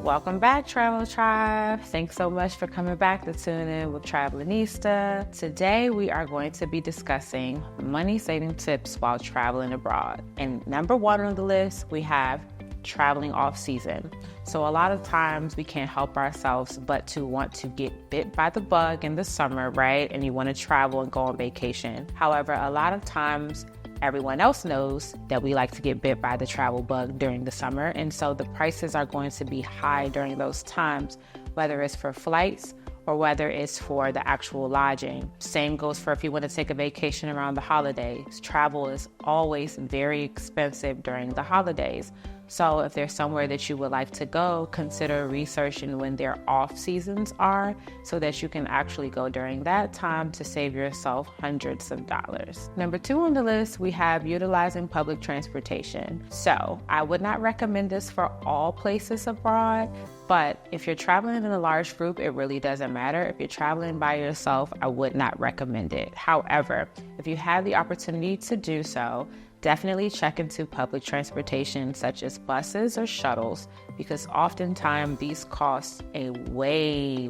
Welcome back, Travel Tribe. Thanks so much for coming back to tune in with Travelanista. Today, we are going to be discussing money-saving tips while traveling abroad. And number one on the list, we have traveling off season. So a lot of times we can't help ourselves but to want to get bit by the bug in the summer, right? And you want to travel and go on vacation. However, a lot of times everyone else knows that we like to get bit by the travel bug during the summer. And so the prices are going to be high during those times, whether it's for flights or whether it's for the actual lodging. Same goes for if you want to take a vacation around the holidays. Travel is always very expensive during the holidays. So if there's somewhere that you would like to go, consider researching when their off seasons are so that you can actually go during that time to save yourself hundreds of dollars. Number two on the list, we have utilizing public transportation. So I would not recommend this for all places abroad, but if you're traveling in a large group, it really doesn't matter. If you're traveling by yourself, I would not recommend it. However, if you have the opportunity to do so, definitely check into public transportation such as buses or shuttles, because oftentimes these cost a way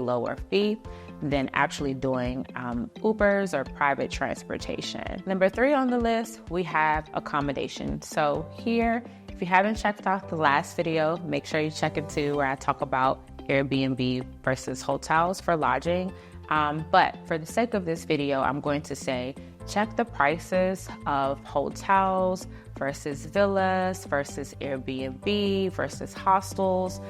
lower fee than actually doing Ubers or private transportation. Number three on the list, we have accommodation. So here, if you haven't checked out the last video, make sure you check into where I talk about Airbnb versus hotels for lodging. But for the sake of this video, I'm going to say check the prices of hotels versus villas versus Airbnb versus hostels.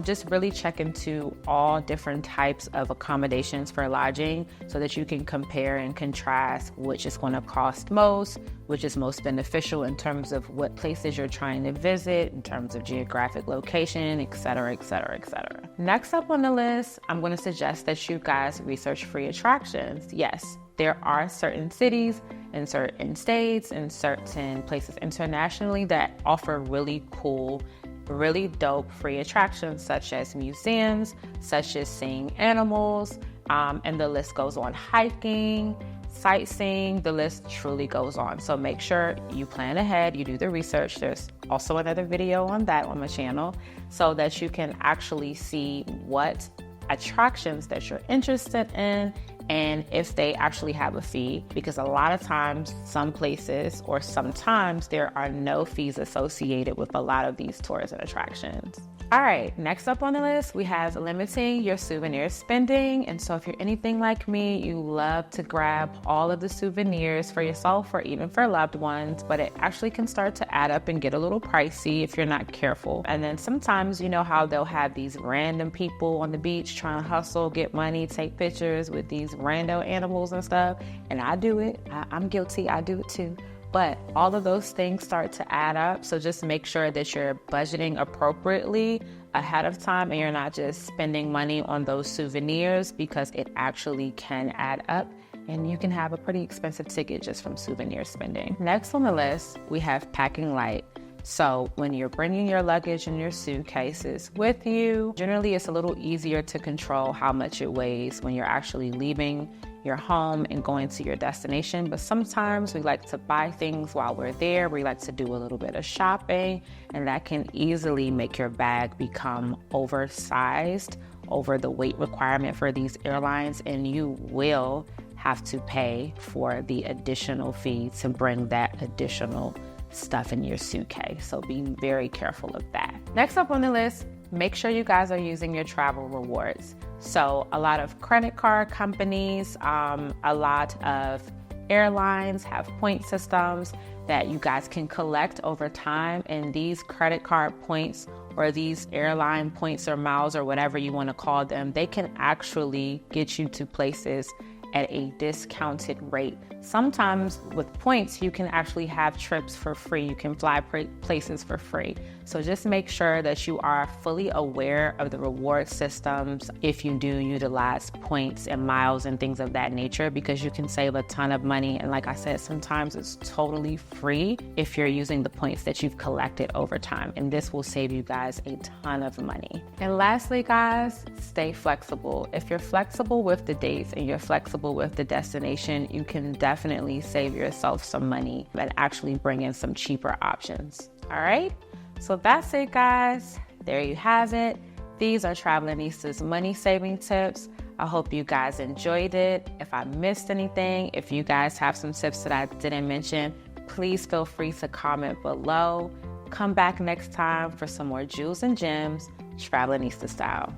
Just really check into all different types of accommodations for lodging so that you can compare and contrast which is going to cost most, which is most beneficial in terms of what places you're trying to visit, in terms of geographic location, etc., etc., etc. Next up on the list, I'm going to suggest that you guys research free attractions. Yes, there are certain cities in certain states and certain places internationally that offer really cool, really dope free attractions, such as museums, such as seeing animals, and the list goes on. Hiking, sightseeing, the list truly goes on. So make sure you plan ahead, you do the research. There's also another video on that on my channel so that you can actually see what attractions that you're interested in and if they actually have a fee, because a lot of times, some places or sometimes there are no fees associated with a lot of these tours and attractions. All right, next up on the list, we have limiting your souvenir spending. And so if you're anything like me, you love to grab all of the souvenirs for yourself or even for loved ones, but it actually can start to add up and get a little pricey if you're not careful. And then sometimes, you know how they'll have these random people on the beach trying to hustle, get money, take pictures with these rando animals and stuff. And I do it. I'm guilty. I do it too. But all of those things start to add up. So just make sure that you're budgeting appropriately ahead of time and you're not just spending money on those souvenirs, because it actually can add up and you can have a pretty expensive ticket just from souvenir spending. Next on the list, we have packing light. So when you're bringing your luggage and your suitcases with you, generally it's a little easier to control how much it weighs when you're actually leaving your home and going to your destination. But sometimes we like to buy things while we're there. We like to do a little bit of shopping, and that can easily make your bag become oversized over the weight requirement for these airlines, and you will have to pay for the additional fee to bring that additional stuff in your suitcase. So be very careful of that. Next up on the list, make sure you guys are using your travel rewards. So a lot of credit card companies, a lot of airlines have point systems that you guys can collect over time. And these credit card points or these airline points or miles or whatever you want to call them, they can actually get you to places at a discounted rate. Sometimes with points, you can actually have trips for free. You can fly places for free. So just make sure that you are fully aware of the reward systems if you do utilize points and miles and things of that nature, because you can save a ton of money. And like I said, sometimes it's totally free if you're using the points that you've collected over time. And this will save you guys a ton of money. And lastly, guys, stay flexible. If you're flexible with the dates and you're flexible with the destination, you can definitely save yourself some money and actually bring in some cheaper options. All right, so that's it, guys. there you have it. These are Travelanista's money saving tips. I hope you guys enjoyed it. If I missed anything, if you guys have some tips that I didn't mention, please feel free to comment below. Come back next time for some more jewels and gems, Travelanista style.